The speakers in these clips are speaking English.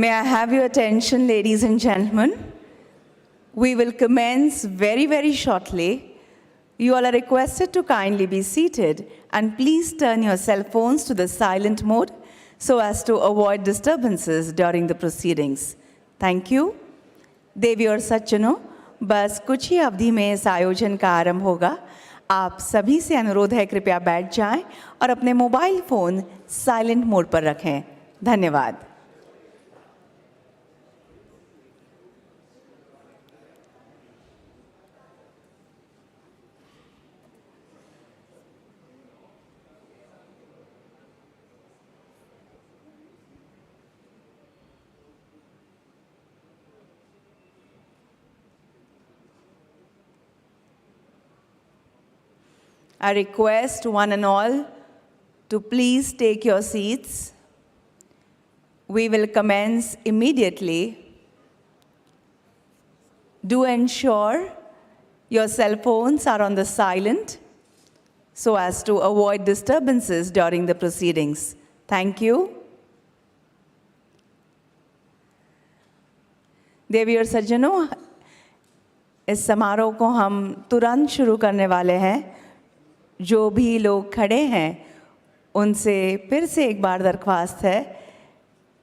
May I have your attention, ladies and gentlemen? We will commence very, very shortly. You all are requested to kindly be seated and please turn your cell phones to the silent mode so as to avoid disturbances during the proceedings. Thank you. देवी और सज्जनों, बस कुछ ही अवधि में इस आयोजन का आरंभ होगा। आप सभी से अनुरोध है कृपया बैठ जाएं और अपने मोबाइल फोन साइलेंट मोड पर रखें। धन्यवाद। I request one and all to please take your seats. We will commence immediately. Do ensure your cell phones are on the silent so as to avoid disturbances during the proceedings. Thank you. देवी और सज्जनों, इस समारोह को हम तुरंत शुरू करने वाले हैं। जो भी लोग खड़े हैं उनसे फिर से एक बार दरख्वास्त है,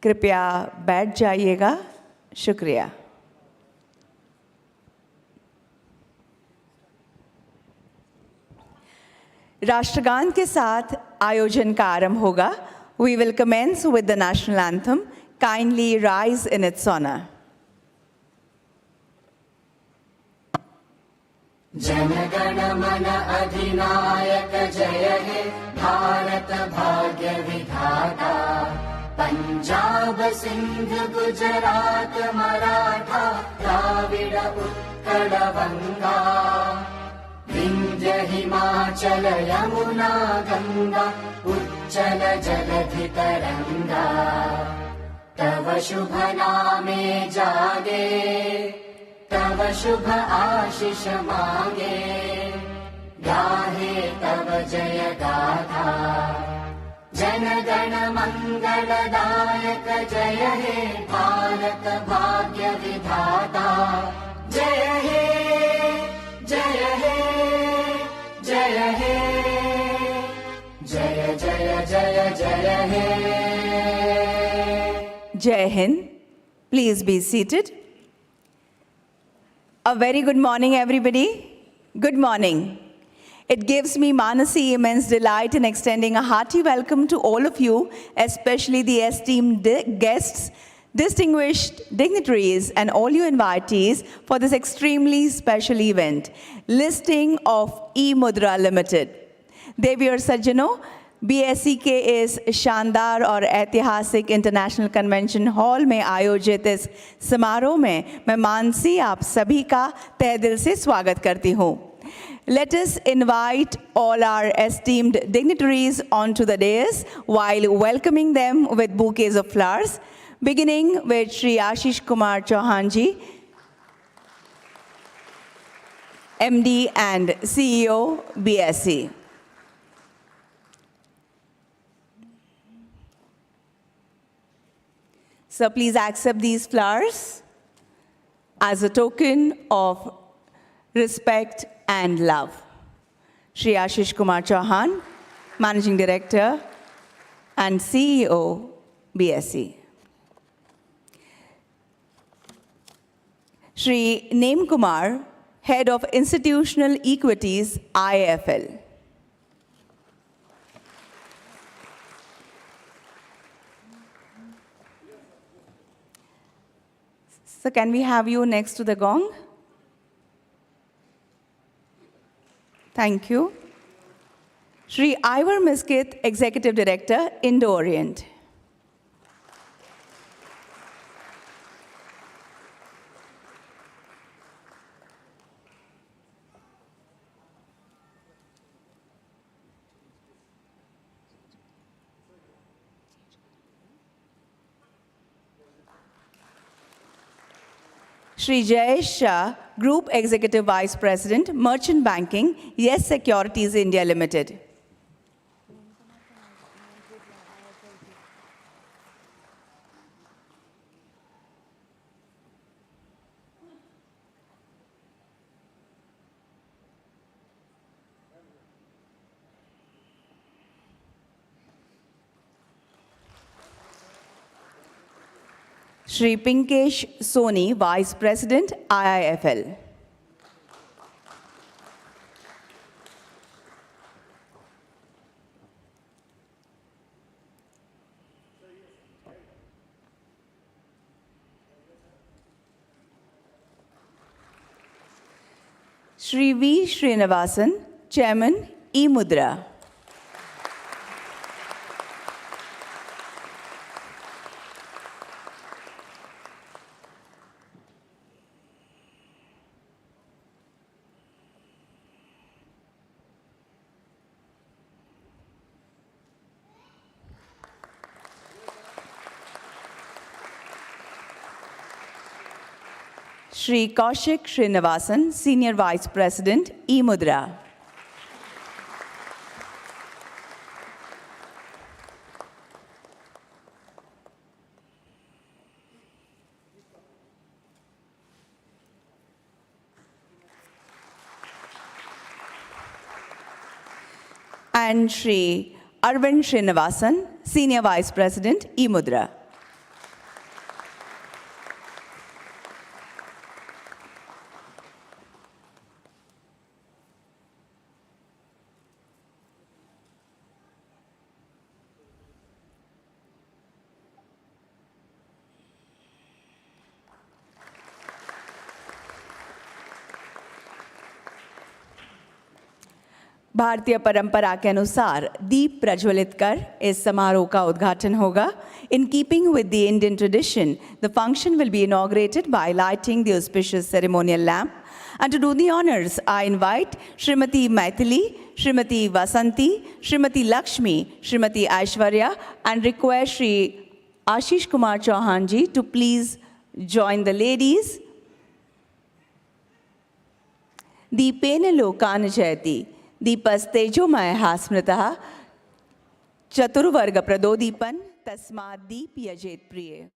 कृपया बैठ जाइएगा। शुक्रिया। राष्ट्रगान के साथ आयोजन का आरंभ होगा। We will commence with the national anthem. Kindly rise in its honor. जनगण मन अधिनायक जय हे भारत भाग्य विधाता। पंजाब सिंध गुजरात मराठा द्राविड़ उत्कल बंगा। विंध्य हिमाचल यमुना गंगा उच्चल जलधि तरंगा। तव शुभ नामे जागे तव शुभ आशीष मांगे। गाहे तव जय गाथा जन गण मंगलदायक जय हे भारत भाग्य विधाता। जय हे जय हे जय हे जय जय जय जय हे। Jai Hind. Please be seated. A very good morning, everybody. Good morning. It gives me, Manasi, immense delight in extending a hearty welcome to all of you, especially the esteemed guests, distinguished dignitaries, and all you invitees for this extremely special event, listing of eMUDHRA Limited. देवी और सज्जनों, BSE के इस शानदार और ऐतिहासिक international convention hall में आयोजित इस समारोह में मैं मानसी आप सभी का तहे दिल से स्वागत करती हूँ। Let us invite all our esteemed dignitaries onto the dais while welcoming them with bouquets of flowers, beginning with Shri Ashish Kumar Chauhan ji, MD and CEO, BSE. So please accept these flowers as a token of respect and love. Shri Ashish Kumar Chauhan, Managing Director and CEO, BSE. Shri Nem Kumar, Head of Institutional Equities, IIFL. So can we have you next to the gong? Thank you. Shri Ivor Miskit, Executive Director, Indo-Orient. Shri Jayesh Shah, Group Executive Vice President, Merchant Banking, Yes Securities India Limited. Shri Pinkesh Soni, Vice President, IIFL. Shri V. Srinivasan, Chairman, eMUDHRA. Shri Kaushik Srinivasan, Senior Vice President, eMUDHRA. And Shri Arvind Srinivasan, Senior Vice President, eMUDHRA. भारतीय परंपरा के अनुसार दीप प्रज्वलित कर इस समारोह का उद्घाटन होगा. In keeping with the Indian tradition, the function will be inaugurated by lighting the auspicious ceremonial lamp. And to do the honors, I invite Srimati Maithili, Srimati Vasanti, Srimati Lakshmi, Srimati Aishwarya, and request Shri Ashish Kumar Chauhan ji to please join the ladies. Deepena lokana jayati. दीपस्तेजोमयः स्मृतः चतुर्वर्ग प्रदोदीपन तस्मात् दीप यजेत प्रिय.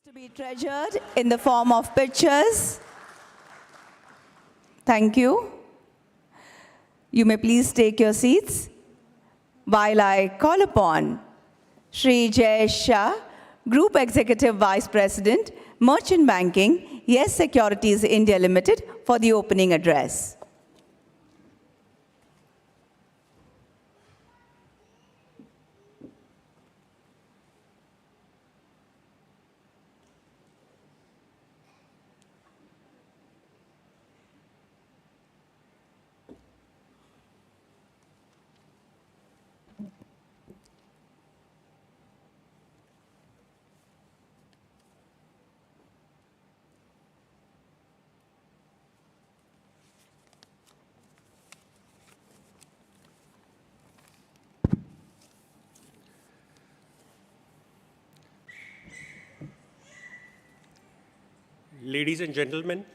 To be treasured in the form of pictures. Thank you. You may please take your seats while I call upon Shri Jay Shah, Group Executive Vice President, Merchant Banking, Yes Securities India Limited, for the opening address. Ladies and gentlemen,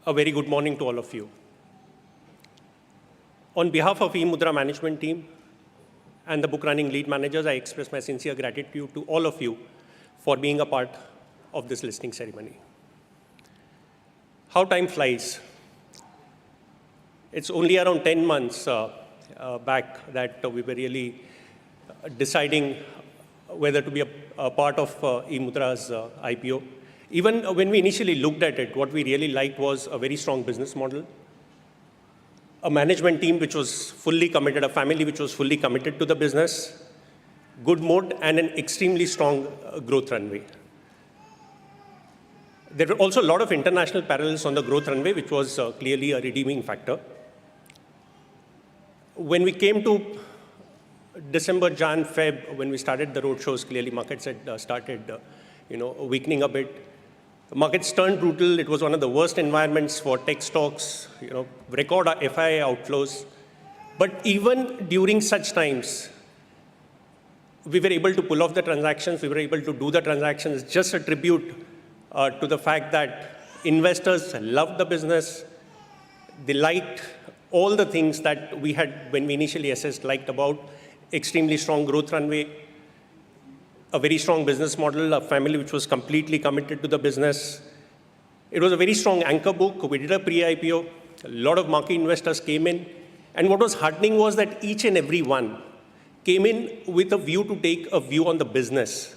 a very good morning to all of you. On behalf of eMUDHRA management team and the book running lead managers, I express my sincere gratitude to all of you for being a part of this listing ceremony. How time flies. It's only around 10 months back that we were really deciding whether to be a part of eMUDHRA's IPO. Even when we initially looked at it, what we really liked was a very strong business model, a management team which was fully committed, a family which was fully committed to the business, good moat, and an extremely strong growth runway. There were also a lot of international parallels on the growth runway, which was clearly a redeeming factor. When we came to December, Jan, Feb, when we started the roadshows, clearly markets had started weakening a bit. Markets turned brutal. It was one of the worst environments for tech stocks, record FII outflows. But even during such times, we were able to pull off the transactions. We were able to do the transactions, just a tribute to the fact that investors loved the business. They liked all the things that we had, when we initially assessed, liked about extremely strong growth runway, a very strong business model, a family which was completely committed to the business. It was a very strong anchor book. We did a pre-IPO. A lot of market investors came in. And what was heartening was that each and every one came in with a view to take a view on the business.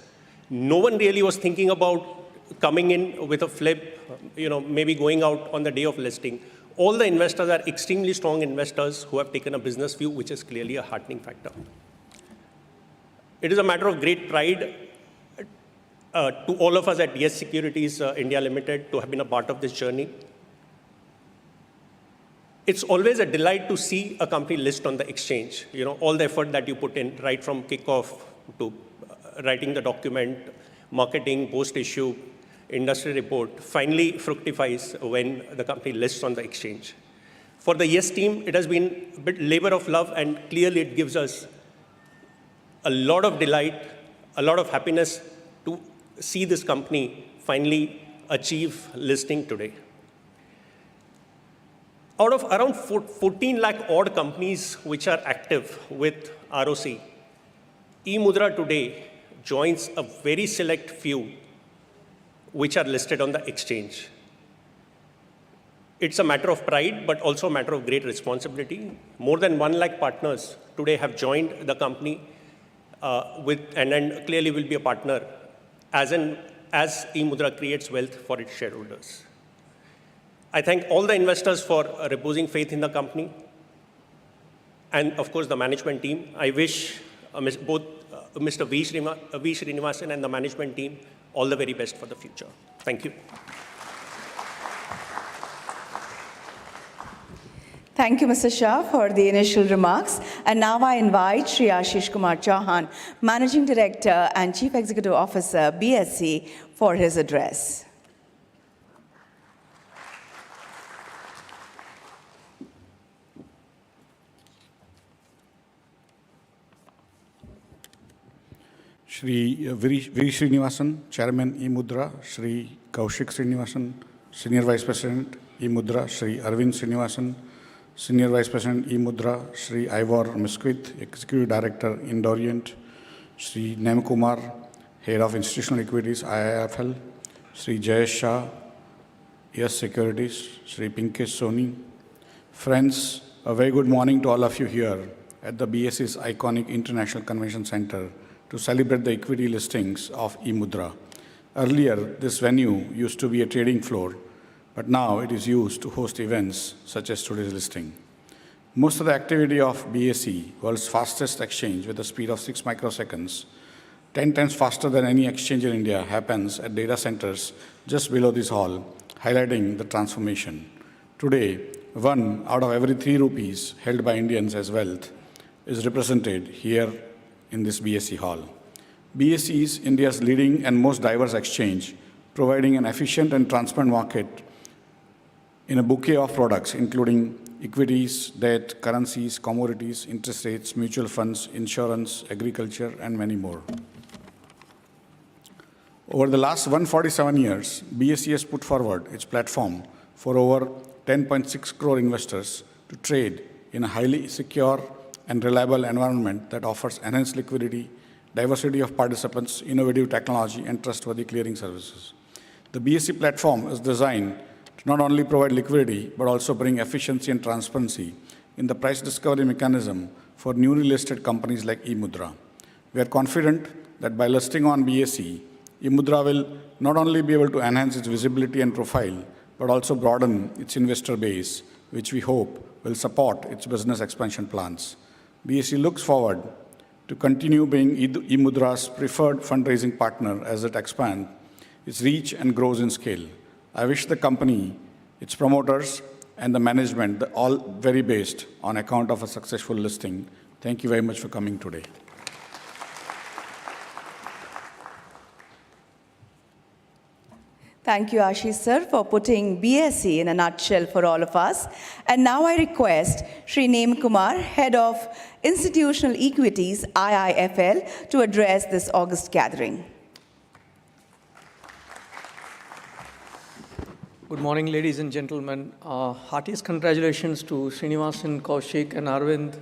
No one really was thinking about coming in with a flip, maybe going out on the day of listing. All the investors are extremely strong investors who have taken a business view, which is clearly a heartening factor. It is a matter of great pride to all of us at Yes Securities India Limited to have been a part of this journey. It's always a delight to see a company list on the exchange. All the effort that you put in, right from kickoff to writing the document, marketing, post-issue, industry report, finally fructifies when the company lists on the exchange. For the Yes team, it has been a bit labor of love, and clearly it gives us a lot of delight, a lot of happiness to see this company finally achieve listing today. Out of around 14 lakh odd companies which are active with ROC, eMUDHRA today joins a very select few which are listed on the exchange. It's a matter of pride, but also a matter of great responsibility. More than 1 lakh partners today have joined the company and clearly will be a partner as eMUDHRA creates wealth for its shareholders. I thank all the investors for reposing faith in the company, and of course the management team. I wish both Mr. V. Srinivasan and the management team all the very best for the future. Thank you. Thank you, Mr. Shah, for the initial remarks. And now I invite Shri Ashish Kumar Chauhan, Managing Director and Chief Executive Officer, BSE, for his address. Shri V. Srinivasan, Chairman eMUDHRA, Shri Kaushik Srinivasan, Senior Vice President eMUDHRA, Shri Arvind Srinivasan, Senior Vice President eMUDHRA, Shri Ivor Misquith, Executive Director Indorient, Shri Nemkumar, Head of Institutional Equities, IIFL, Sri Jayesh Shah, Yes Securities, Sri Pinkesh Soni. Friends, a very good morning to all of you here at the BSE's iconic International Convention Center to celebrate the equity listings of eMUDHRA. Earlier, this venue used to be a trading floor, but now it is used to host events such as today's listing. Most of the activity of BSE, world's fastest exchange with a speed of 6 microseconds, 10 times faster than any exchange in India, happens at data centers just below this hall, highlighting the transformation. Today, 1 out of every 3 rupees held by Indians as wealth is represented here in this BSE hall. BSE is India's leading and most diverse exchange, providing an efficient and transparent market in a bouquet of products, including equities, debt, currencies, commodities, interest rates, mutual funds, insurance, agriculture, and many more. Over the last 147 years, BSE has put forward its platform for over 10.6 crore investors to trade in a highly secure and reliable environment that offers enhanced liquidity, diversity of participants, innovative technology, and trustworthy clearing services. The BSE platform is designed to not only provide liquidity, but also bring efficiency and transparency in the price discovery mechanism for newly listed companies like eMUDHRA. We are confident that by listing on BSE, eMUDHRA will not only be able to enhance its visibility and profile, but also broaden its investor base, which we hope will support its business expansion plans. BSE looks forward to continue being eMUDHRA's preferred fundraising partner as it expands its reach and grows in scale. I wish the company, its promoters, and the management the all very best on account of a successful listing. Thank you very much for coming today. Thank you, Ashish sir, for putting BSE in a nutshell for all of us. And now I request Sri Neem Kumar, Head of Institutional Equities, IIFL, to address this August gathering. Good morning, ladies and gentlemen. Heartiest congratulations to Srinivasan, Kaushik, and Arvind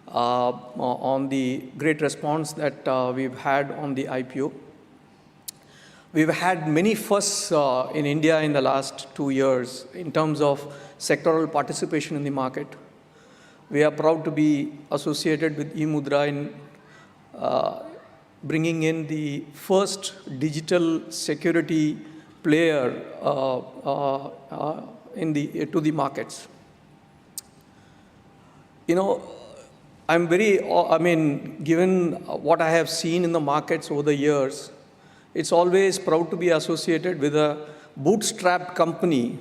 on the great response that we've had on the IPO. We've had many firsts in India in the last 2 years in terms of sectoral participation in the market. We are proud to be associated with eMUDHRA in bringing in the first digital security player to the markets. You know, given what I have seen in the markets over the years, it's always proud to be associated with a bootstrapped company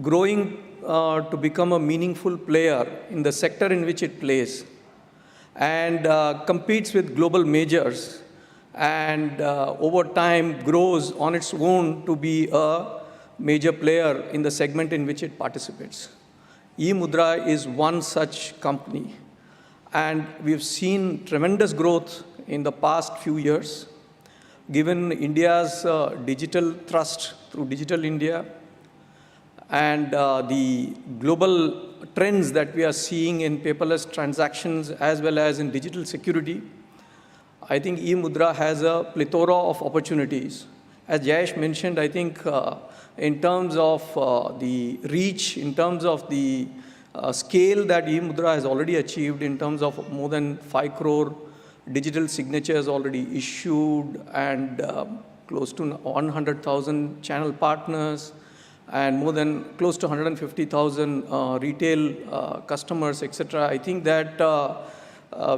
growing to become a meaningful player in the sector in which it plays and competes with global majors and over time grows on its own to be a major player in the segment in which it participates. eMUDHRA is one such company, and we've seen tremendous growth in the past few years. Given India's digital thrust through Digital India and the global trends that we are seeing in paperless transactions as well as in digital security, I think eMUDHRA has a plethora of opportunities. As Jayesh mentioned, I think in terms of the reach, in terms of the scale that eMUDHRA has already achieved in terms of more than 5 crore digital signatures already issued and close to 100,000 channel partners and more than close to 150,000 retail customers, etc. I think that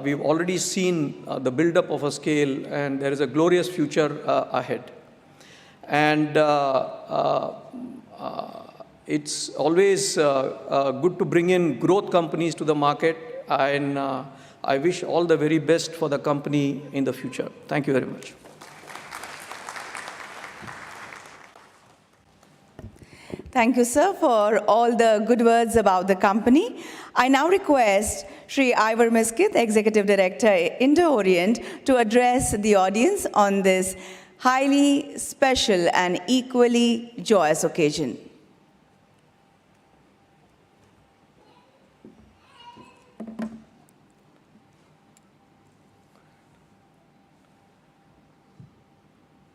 we've already seen the buildup of a scale, and there is a glorious future ahead. And it's always good to bring in growth companies to the market, and I wish all the very best for the company in the future. Thank you very much. Thank you, sir, for all the good words about the company. I now request Sri Ivor Miskith, Executive Director, Indo-Orient, to address the audience on this highly special and equally joyous occasion.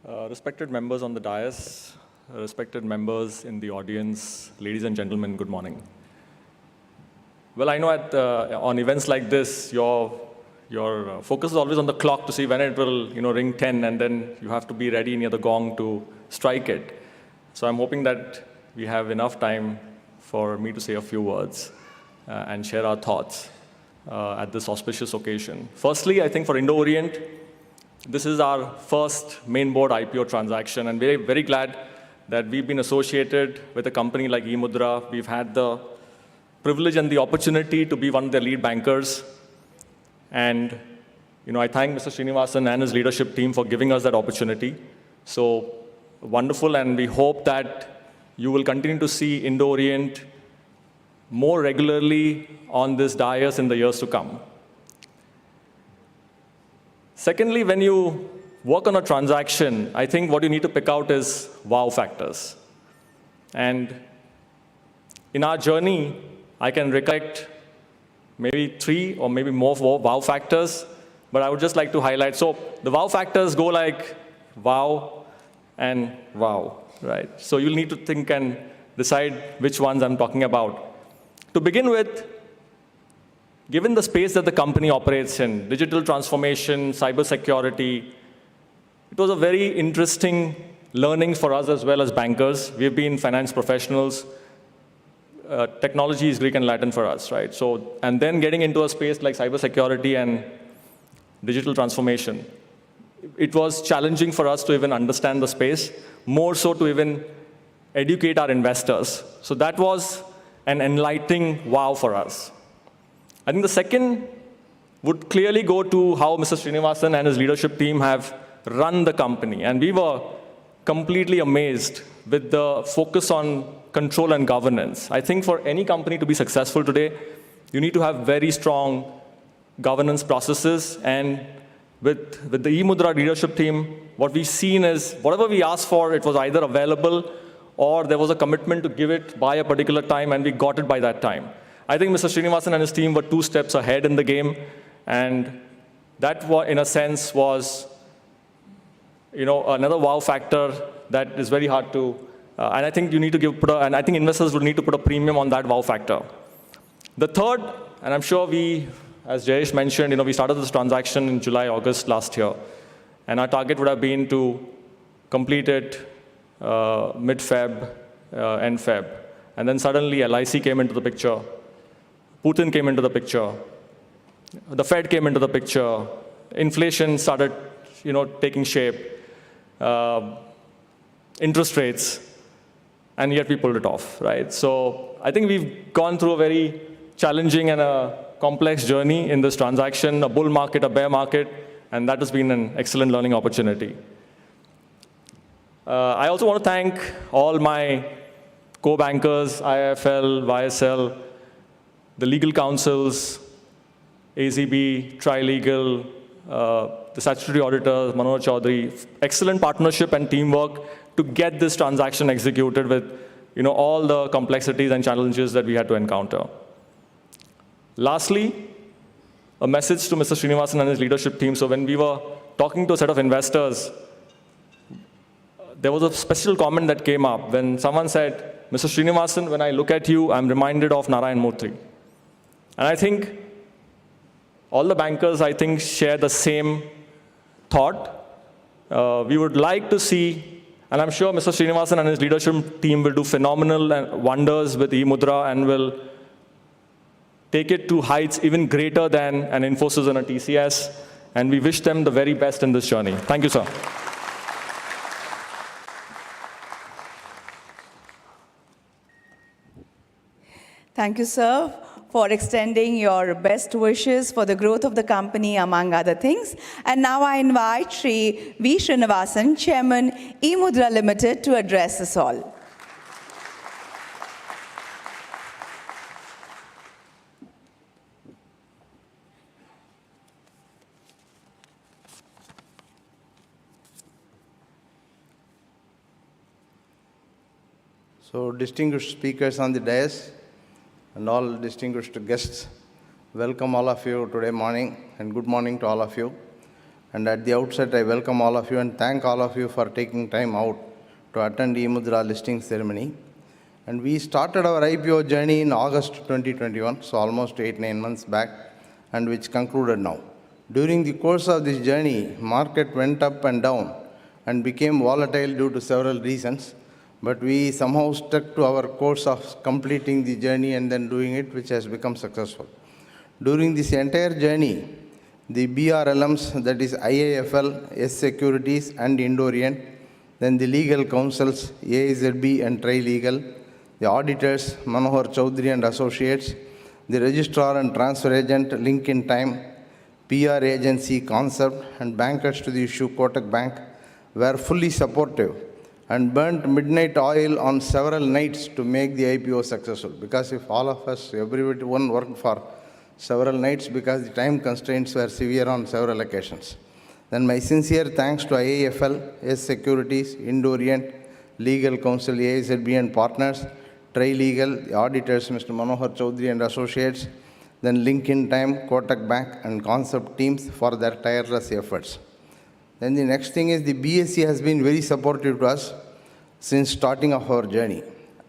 Respected members on the dais, respected members in the audience, ladies and gentlemen, good morning. Well, I know on events like this, your focus is always on the clock to see when it will ring 10, and then you have to be ready near the gong to strike it. So I'm hoping that we have enough time for me to say a few words and share our thoughts at this auspicious occasion. Firstly, I think for Indo-Orient, this is our first main board IPO transaction, and very, very glad that we've been associated with a company like eMUDHRA. We've had the privilege and the opportunity to be one of their lead bankers. And I thank Mr. Srinivasan and his leadership team for giving us that opportunity. So wonderful, and we hope that you will continue to see Indo-Orient more regularly on this dais in the years to come. Secondly, when you work on a transaction, I think what you need to pick out is wow factors. And in our journey, I can recollect maybe 3 or maybe more wow factors, but I would just like to highlight. So the wow factors go like wow and wow, right? So you'll need to think and decide which ones I'm talking about. To begin with, given the space that the company operates in, digital transformation, cybersecurity, it was a very interesting learning for us as well as bankers. We've been finance professionals. Technology is Greek and Latin for us, right? So, and then getting into a space like cybersecurity and digital transformation, it was challenging for us to even understand the space, more so to even educate our investors. So that was an enlightening wow for us. I think the second would clearly go to how Mr. Srinivasan and his leadership team have run the company. And we were completely amazed with the focus on control and governance. I think for any company to be successful today, you need to have very strong governance processes. And with the eMUDHRA leadership team, what we've seen is whatever we asked for, it was either available or there was a commitment to give it by a particular time, and we got it by that time. I think Mr. Srinivasan and his team were 2 steps ahead in the game, and that, in a sense, was another wow factor that is very hard to, and I think you need to and I think investors will need to put a premium on that wow factor. The third, and I'm sure as Jayesh mentioned, we started this transaction in July, August last year, and our target would have been to complete it mid-Feb, end Feb, and then suddenly LIC came into the picture. Putin came into the picture, the Fed came into the picture, inflation started, taking shape, interest rates, and yet we pulled it off, right? So I think we've gone through a very challenging and a complex journey in this transaction, a bull market, a bear market, and that has been an excellent learning opportunity. I also want to thank all my co-bankers, IIFL, YSL, the legal counsels, AZB, Trilegal, the statutory auditors, Manoj Chaudhary, excellent partnership and teamwork to get this transaction executed with all the complexities and challenges that we had to encounter. Lastly, a message to Mr. Srinivasan and his leadership team. So when we were talking to a set of investors, there was a special comment that came up when someone said, Mr. Srinivasan, when I look at you, I'm reminded of Narayan Murthy. And I think all the bankers, share the same thought. We would like to see, and I'm sure Mr. Srinivasan and his leadership team will do phenomenal wonders with eMUDHRA and will take it to heights even greater than an Infosys and a TCS. And we wish them the very best in this journey. Thank you, sir. Thank you, sir, for extending your best wishes for the growth of the company, among other things. And now I invite Shri V. Srinivasan, Chairman, eMUDHRA Limited, to address us all. So, distinguished speakers on the dais and all distinguished guests, welcome all of you today morning and good morning to all of you. And at the outset, I welcome all of you and thank all of you for taking time out to attend eMUDHRA listing ceremony. And we started our IPO journey in August 2021, so almost 8-9 months back, and which concluded now. During the course of this journey, market went up and down and became volatile due to several reasons, but we somehow stuck to our course of completing the journey and then doing it, which has become successful. During this entire journey, the BRLMs, that is IAFL, S Securities and Indo-Orient, then the legal counsels, AIZB and Tri-Legal, the auditors, Manohar Chowdhury and Associates, the registrar and transfer agent, Link in Time, PR agency, Concept, and bankers to the issue, Kotak Bank, were fully supportive and burnt midnight oil on several nights to make the IPO successful. Because if all of us, everyone worked for several nights because the time constraints were severe on several occasions. Then my sincere thanks to IAFL, S Securities, Indo-Orient, Legal Counsel, AIZB and partners, Tri-Legal, the auditors, Mr. Manohar Chowdhury and Associates, then Link in Time, Kotak Bank and Concept teams for their tireless efforts. Then the next thing is the BSE has been very supportive to us since starting of our journey.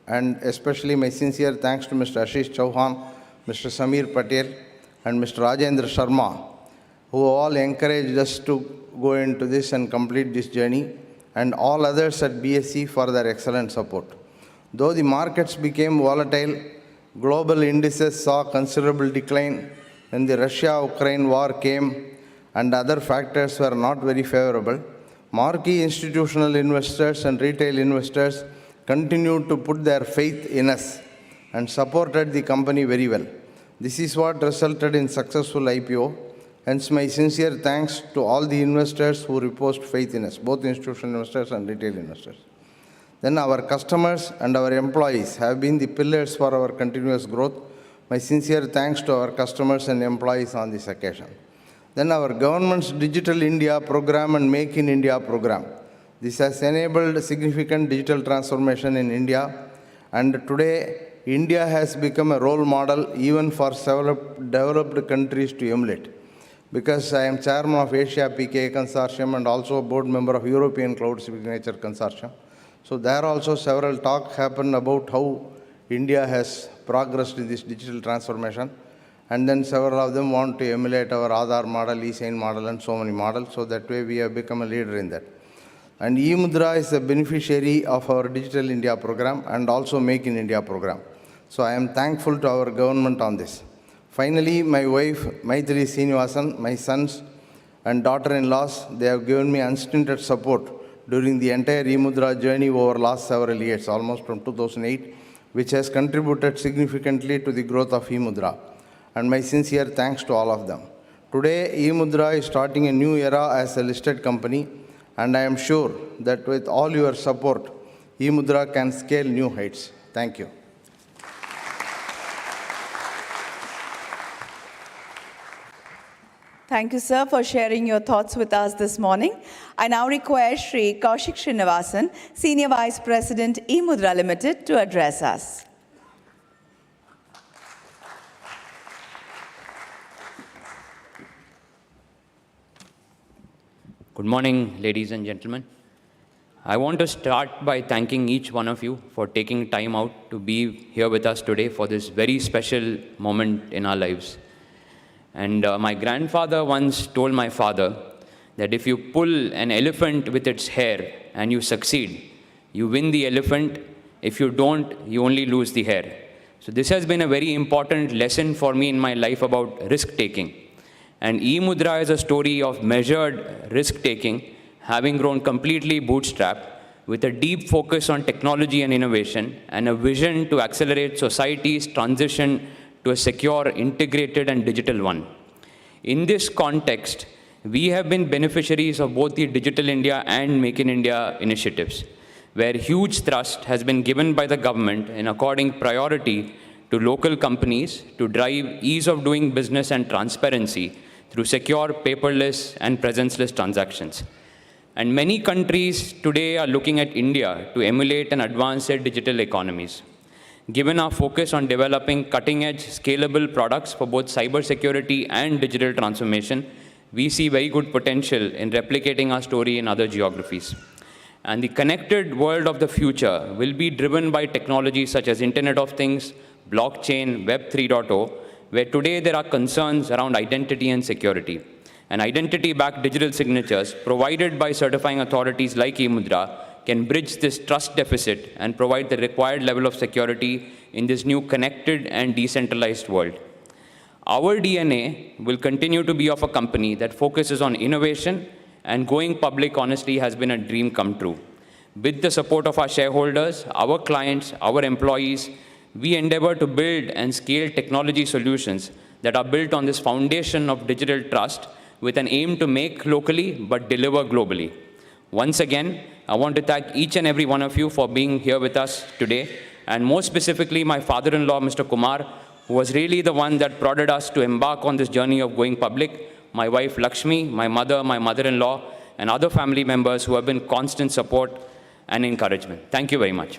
And especially my sincere thanks to Mr. Ashish Chauhan, Mr. Samir Patel and Mr. Rajendra Sharma, who all encouraged us to go into this and complete this journey, and all others at BSE for their excellent support. Though the markets became volatile, global indices saw considerable decline, when the Russia-Ukraine war came and other factors were not very favorable, marquee institutional investors and retail investors continued to put their faith in us and supported the company very well. This is what resulted in successful IPO. Hence, my sincere thanks to all the investors who reposed faith in us, both institutional investors and retail investors. Then our customers and our employees have been the pillars for our continuous growth. My sincere thanks to our customers and employees on this occasion. Then our government's Digital India program and Make in India program. This has enabled significant digital transformation in India, and today India has become a role model even for several developed countries to emulate. Because I am chairman of Asia PK Consortium and also a board member of European Cloud Signature Consortium. So there also several talks happen about how India has progressed in this digital transformation. And then several of them want to emulate our Aadhaar model, eSign model, and so many models. So that way we have become a leader in that. And eMUDHRA is a beneficiary of our Digital India program and also Make in India program. So I am thankful to our government on this. Finally, my wife, Maithili Srinivasan, my sons and daughter-in-laws, they have given me unstinted support during the entire eMUDHRA journey over last several years, almost from 2008, which has contributed significantly to the growth of eMUDHRA. And my sincere thanks to all of them. Today, eMUDHRA is starting a new era as a listed company, and I am sure that with all your support, eMUDHRA can scale new heights. Thank you. Thank you, sir, for sharing your thoughts with us this morning. I now request Shri Kaushik Srinivasan, Senior Vice President, eMUDHRA Limited, to address us. Good morning, ladies and gentlemen. I want to start by thanking each one of you for taking time out to be here with us today for this very special moment in our lives. And my grandfather once told my father that if you pull an elephant with its hair and you succeed, you win the elephant. If you don't, you only lose the hair. So this has been a very important lesson for me in my life about risk-taking. And eMUDHRA is a story of measured risk-taking, having grown completely bootstrapped, with a deep focus on technology and innovation, and a vision to accelerate society's transition to a secure, integrated, and digital one. In this context, we have been beneficiaries of both the Digital India and Make in India initiatives, where huge thrust has been given by the government in according priority to local companies to drive ease of doing business and transparency through secure, paperless, and presence-less transactions. And many countries today are looking at India to emulate and advance their digital economies. Given our focus on developing cutting-edge, scalable products for both cybersecurity and digital transformation, we see very good potential in replicating our story in other geographies. And the connected world of the future will be driven by technologies such as Internet of Things, blockchain, Web 3.0, where today there are concerns around identity and security. And identity-backed digital signatures provided by certifying authorities like eMUDHRA can bridge this trust deficit and provide the required level of security in this new connected and decentralized world. Our DNA will continue to be of a company that focuses on innovation, and going public, honestly, has been a dream come true. With the support of our shareholders, our clients, our employees, we endeavor to build and scale technology solutions that are built on this foundation of digital trust with an aim to make locally but deliver globally. Once again, I want to thank each and every one of you for being here with us today, and more specifically my father-in-law, Mr. Kumar, who was really the one that prodded us to embark on this journey of going public, my wife Lakshmi, my mother-in-law, and other family members who have been constant support and encouragement. Thank you very much.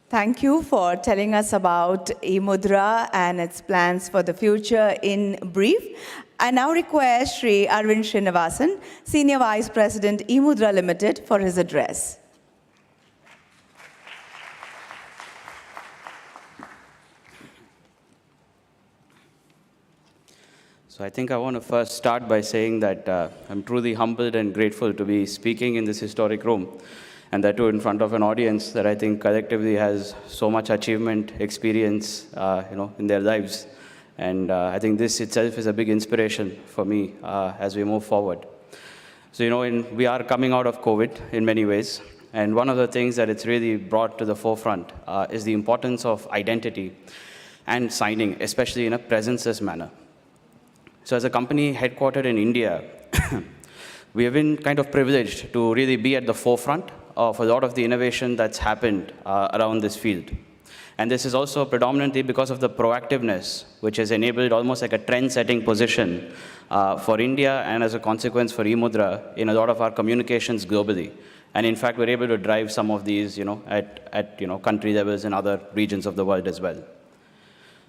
Thank you for telling us about eMUDHRA and its plans for the future in brief. I now request Shri Arvind Srinivasan, Senior Vice President, eMUDHRA Limited, for his address. So I think I want to first start by saying that I'm truly humbled and grateful to be speaking in this historic room, and that too in front of an audience that I think collectively has so much achievement, experience, in their lives. And I think this itself is a big inspiration for me as we move forward. So, we are coming out of COVID in many ways. And one of the things that it's really brought to the forefront is the importance of identity and signing, especially in a presenceless manner. So as a company headquartered in India, we have been kind of privileged to really be at the forefront of a lot of the innovation that's happened around this field. And this is also predominantly because of the proactiveness, which has enabled almost like a trend-setting position for India, and as a consequence for eMUDHRA in a lot of our communications globally. And in fact, we're able to drive some of these at country levels and other regions of the world as well.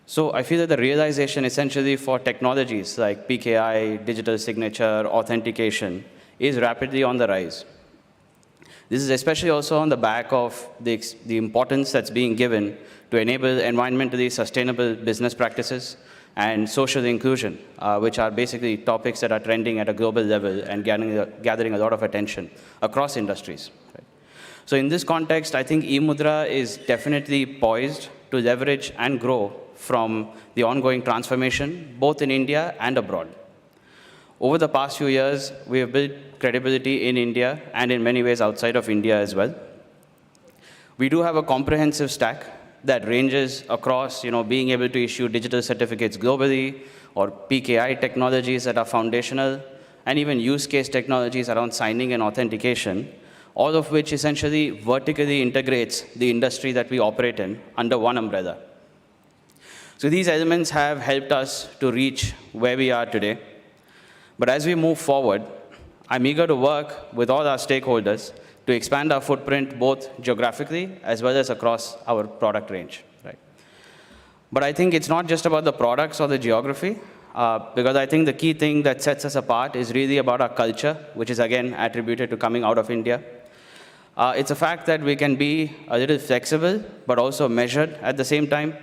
So I feel that the realization essentially for technologies like PKI, digital signature, authentication is rapidly on the rise. This is especially also on the back of the importance that's being given to enable environmentally sustainable business practices and social inclusion, which are basically topics that are trending at a global level and gathering a lot of attention across industries. Right? So in this context, I think eMUDHRA is definitely poised to leverage and grow from the ongoing transformation, both in India and abroad. Over the past few years, we have built credibility in India and in many ways outside of India as well. We do have a comprehensive stack that ranges across, being able to issue digital certificates globally, or PKI technologies that are foundational, and even use case technologies around signing and authentication, all of which essentially vertically integrates the industry that we operate in under one umbrella. So these elements have helped us to reach where we are today. But as we move forward, I'm eager to work with all our stakeholders to expand our footprint both geographically as well as across our product range. Right? But I think it's not just about the products or the geography, because I think the key thing that sets us apart is really about our culture, which is again attributed to coming out of India. It's a fact that we can be a little flexible, but also measured at the same time,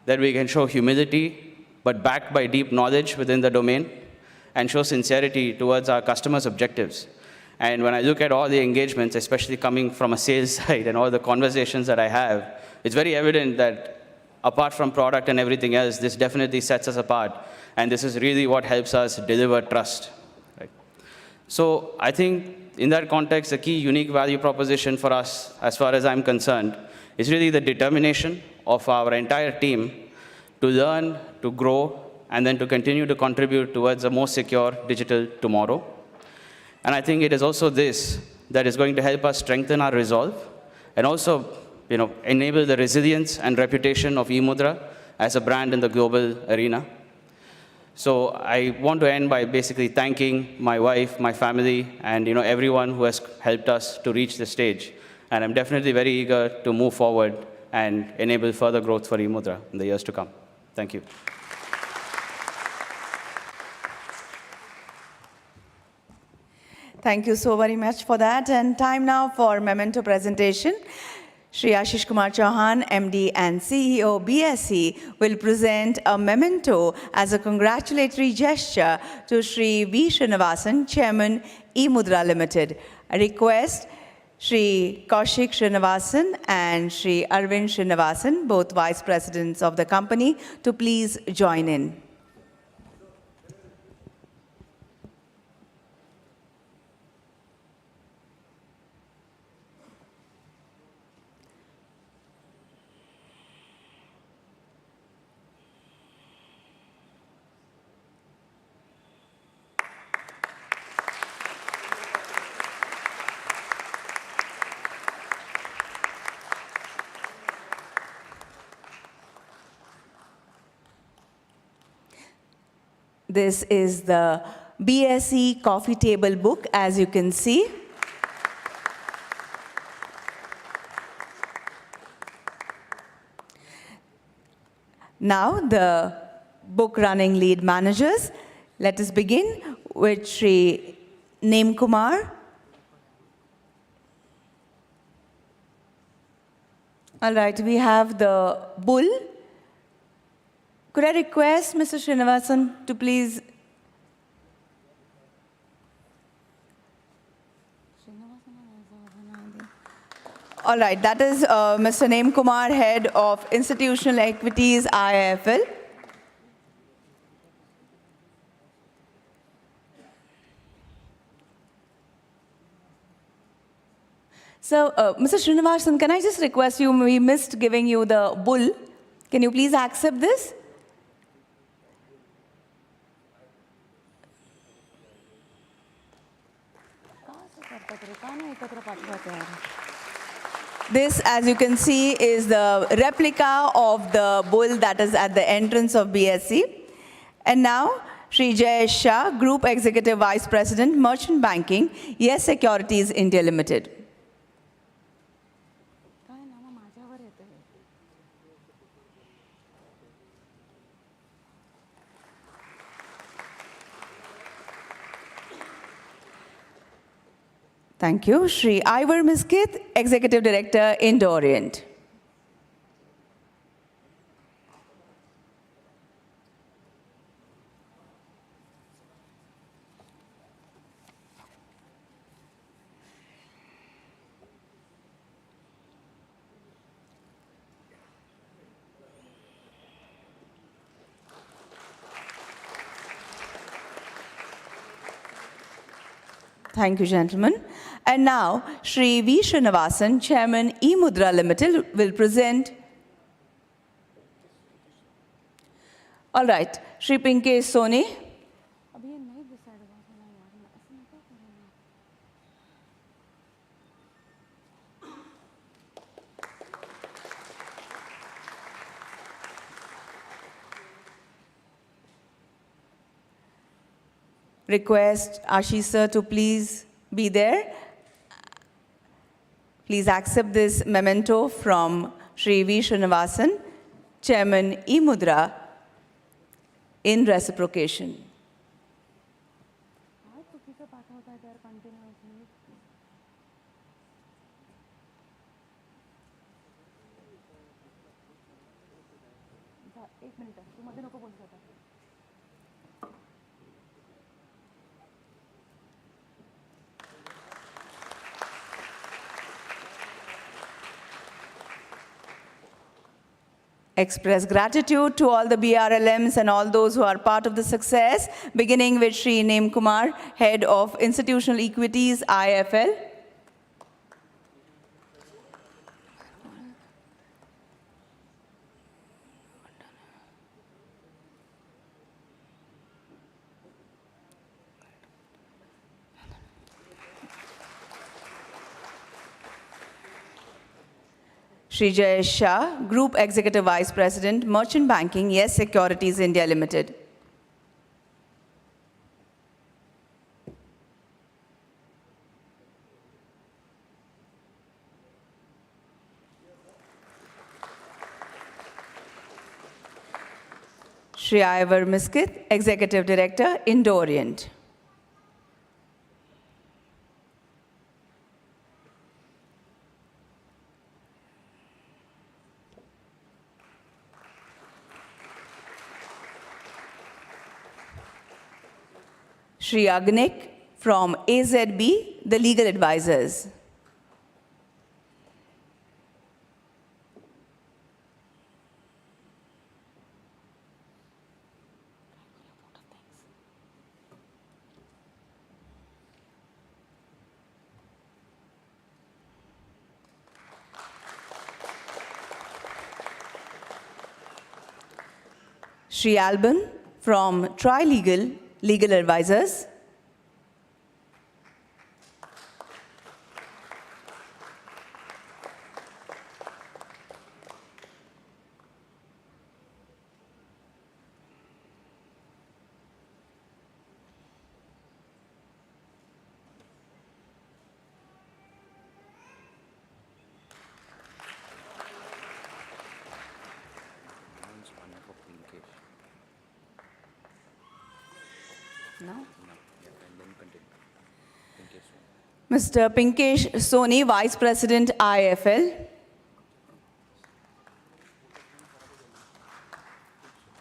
that we can show humility, but backed by deep knowledge within the domain, and show sincerity towards our customers' objectives. And when I look at all the engagements, especially coming from a sales side and all the conversations that I have, it's very evident that apart from product and everything else, this definitely sets us apart. And this is really what helps us deliver trust. Right? So I think in that context, the key unique value proposition for us, as far as I'm concerned, is really the determination of our entire team to learn, to grow, and then to continue to contribute towards a more secure digital tomorrow. And I think it is also this that is going to help us strengthen our resolve and also enable the resilience and reputation of eMUDHRA as a brand in the global arena. So I want to end by basically thanking my wife, my family, and everyone who has helped us to reach this stage. And I'm definitely very eager to move forward and enable further growth for eMUDHRA in the years to come. Thank you. Thank you so very much for that. And time now for memento presentation. Shri Ashish Kumar Chauhan, MD and CEO, BSE, will present a memento as a congratulatory gesture to Shri V. Srinivasan, Chairman, eMUDHRA Limited. I request Shri Kaushik Srinivasan and Shri Arvind Srinivasan, both Vice Presidents of the company, to please join in. This is the BSE coffee table book, as you can see. Now, the book running lead managers. Let us begin with Shri Neem Kumar. All right, we have the bull. Could I request Mr. Srinivasan to please... All right, that is Mr. Neem Kumar, Head of Institutional Equities, IIFL. So, Mr. Srinivasan, can I just request you, we missed giving you the bull. Can you please accept this? This, as you can see, is the replica of the bull that is at the entrance of BSE. And now, Shri Jayesh Shah, Group Executive Vice President, Merchant Banking, Yes Securities India Limited. Thank you. Shri Ivor Miskith, Executive Director, Indo-Orient. Thank you, gentlemen. And now, Shri V. Srinivasan, Chairman, eMUDHRA Limited, will present. All right, Shri Pinkesh Soni. Request Ashish sir to please be there. Please accept this memento from Shri V. Srinivasan, Chairman, eMUDHRA, in reciprocation. Express gratitude to all the BRLMs and all those who are part of the success, beginning with Shri Neem Kumar, Head of Institutional Equities, IIFL. Shri Jayesh Shah, Group Executive Vice President, Merchant Banking, Yes Securities India Limited. Shri Ivor Miskith, Executive Director, Indo-Orient. Shri Agnik from AZB, the legal advisors. Shri Alban from Trilegal, legal advisors. No? Mr. Pinkesh Soni, Vice President, IFL.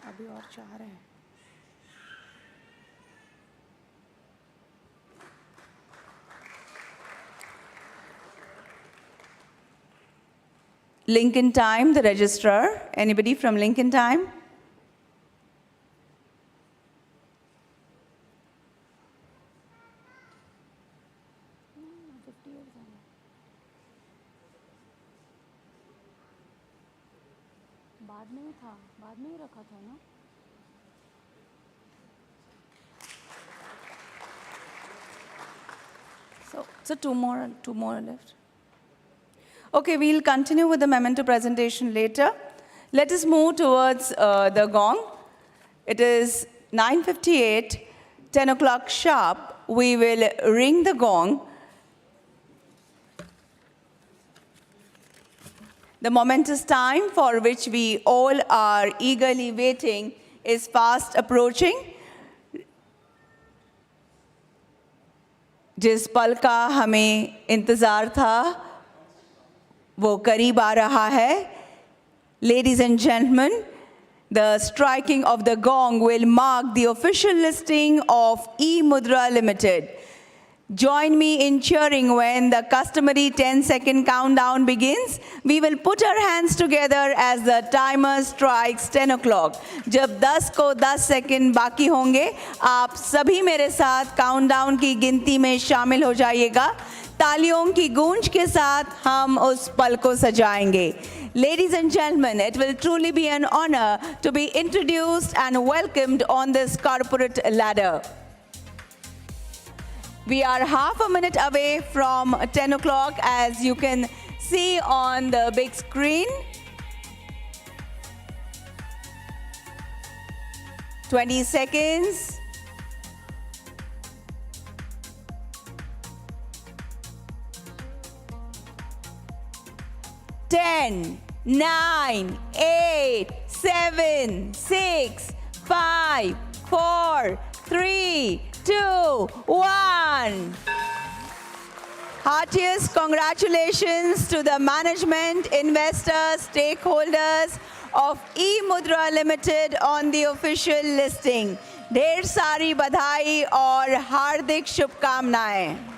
अभी और 4 हैं. Lincoln Time, the registrar. Anybody from Lincoln Time? बाद में ही रखा था ना. So two more left. Okay, we'll continue with the memento presentation later. Let us move towards the gong. It is 9:58, 10 o'clock sharp. We will ring the gong. The momentous time for which we all are eagerly waiting is fast approaching. जिस पल का हमें इंतजार था वो करीब आ रहा है. Ladies and gentlemen, the striking of the gong will mark the official listing of eMUDHRA Limited. Join me in cheering when the customary 10-second countdown begins. We will put our hands together as the timer strikes 10 o'clock. जब 10 को 10 second बाकी होंगे, आप सभी मेरे साथ countdown की गिनती में शामिल हो जाइएगा. तालियों की गूंज के साथ हम उस पल को सजाएंगे. Ladies and gentlemen, it will truly be an honor to be introduced and welcomed on this corporate ladder. We are half a minute away from 10 o'clock, as you can see on the big screen. 20 seconds. 10, 9, 8, 7, 6, 5, 4, 3, 2, 1. Heartiest congratulations to the management, investors, stakeholders of eMUDHRA Limited on the official listing. ढेर सारी बधाई और हार्दिक शुभकामनाएं.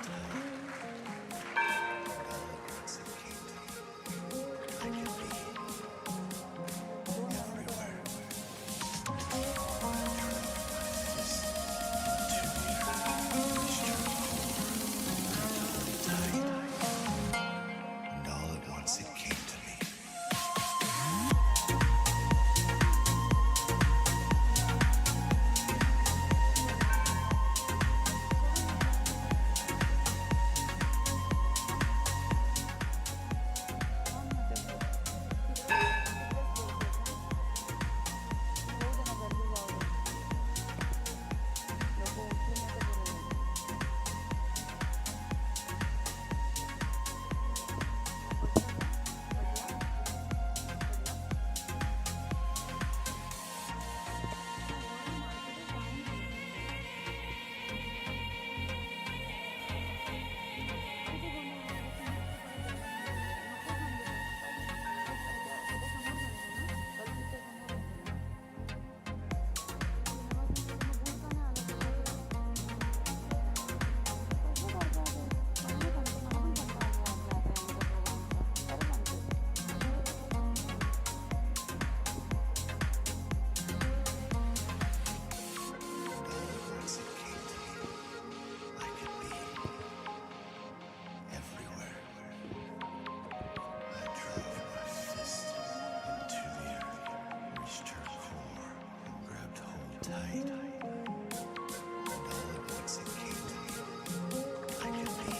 tight. And all at once it came to me. I can be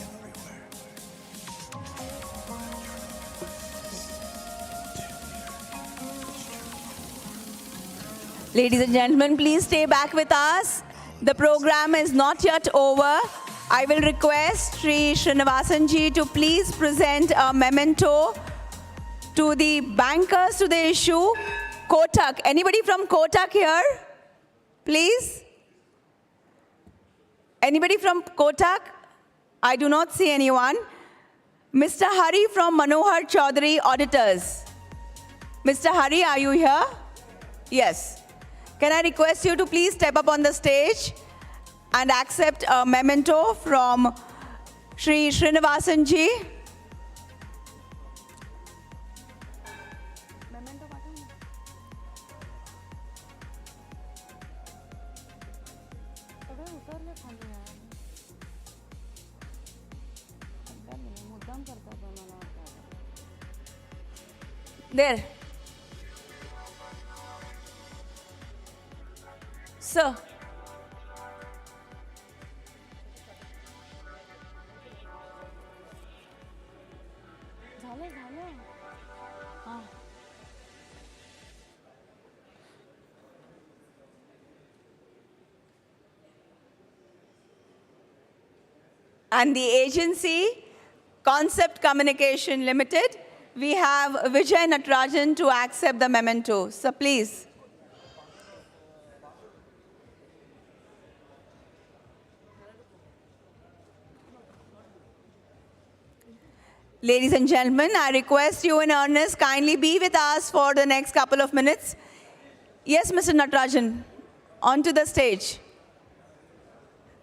everywhere. Ladies and gentlemen, please stay back with us. The program is not yet over. I will request Sri Srinivasan ji to please present a memento to the bankers to the issue. Kotak. Anybody from Kotak here? Please? Anybody from Kotak? I do not see anyone. Mr. Hari from Manohar Chaudhary Auditors. Mr. Hari, are you here? Yes. Can I request you to please step up on the stage and accept a memento from Sri Srinivasan ji? There. Sir. And the agency, Concept Communication Limited, we have Vijay Natarajan to accept the memento. So please. Ladies and gentlemen, I request you in earnest, kindly be with us for the next couple of minutes. Yes, Mr. Natarajan, onto the stage.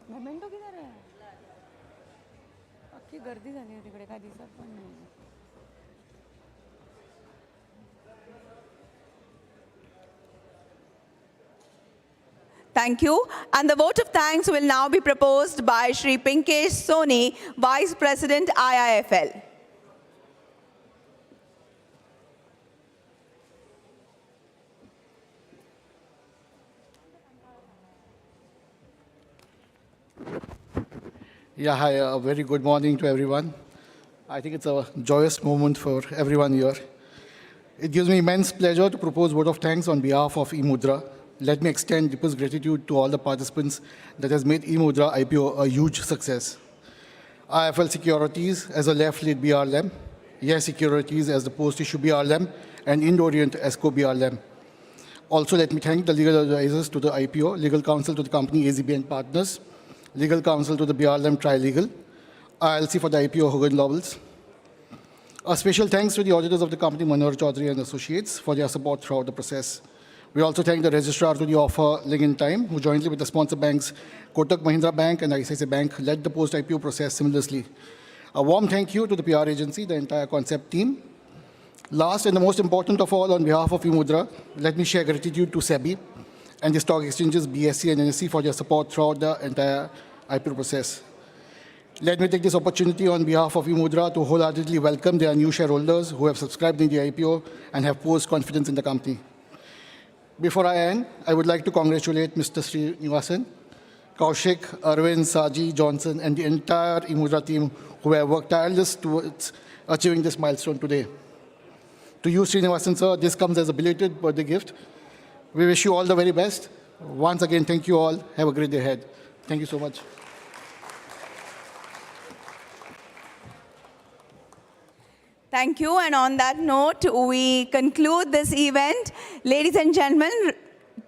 Memento किधर है? अख्खी गर्दी झाली आहे तिकडे, काय दिसत पण नाही. Thank you. And the vote of thanks will now be proposed by Shri Pinkesh Soni, Vice President, IIFL. Yeah, hi, a very good morning to everyone. I think it's a joyous moment for everyone here. It gives me immense pleasure to propose vote of thanks on behalf of eMUDHRA. Let me extend deepest gratitude to all the participants that has made eMUDHRA IPO a huge success. IIFL Securities as a left-lead BRLM, Yes Securities as the post-issue BRLM, and Indo-Orient as co-BRLM. Also, let me thank the legal advisors to the IPO, legal counsel to the company AZB and Partners, legal counsel to the BRLM Trilegal, ILC for the IPO Hogan Lovells. A special thanks to the auditors of the company Manohar Chaudhary and Associates for their support throughout the process. We also thank the registrar to the offer link in time, who jointly with the sponsor banks Kotak Mahindra Bank and ICICI Bank led the post-IPO process seamlessly. A warm thank you to the PR agency, the entire concept team. Last and the most important of all, on behalf of eMUDHRA, let me share gratitude to SEBI and the stock exchanges BSE and NSE for their support throughout the entire IPO process. Let me take this opportunity on behalf of eMUDHRA to wholeheartedly welcome their new shareholders who have subscribed in the IPO and have posed confidence in the company. Before I end, I would like to congratulate Mr. Srinivasan, Kaushik, Arvind, Saji, Johnson, and the entire eMUDHRA team who have worked tirelessly towards achieving this milestone today. To you, Srinivasan sir, this comes as a belated birthday gift. We wish you all the very best. Once again, thank you all. Have a great day ahead. Thank you so much. Thank you. And on that note, we conclude this event. Ladies and gentlemen,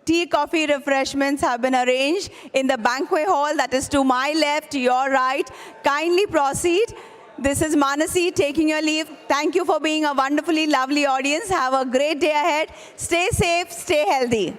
tea, coffee, refreshments have been arranged in the banquet hall that is to my left, your right. Kindly proceed. This is Manasi taking your leave. Thank you for being a wonderfully lovely audience. Have a great day ahead. Stay safe, stay healthy.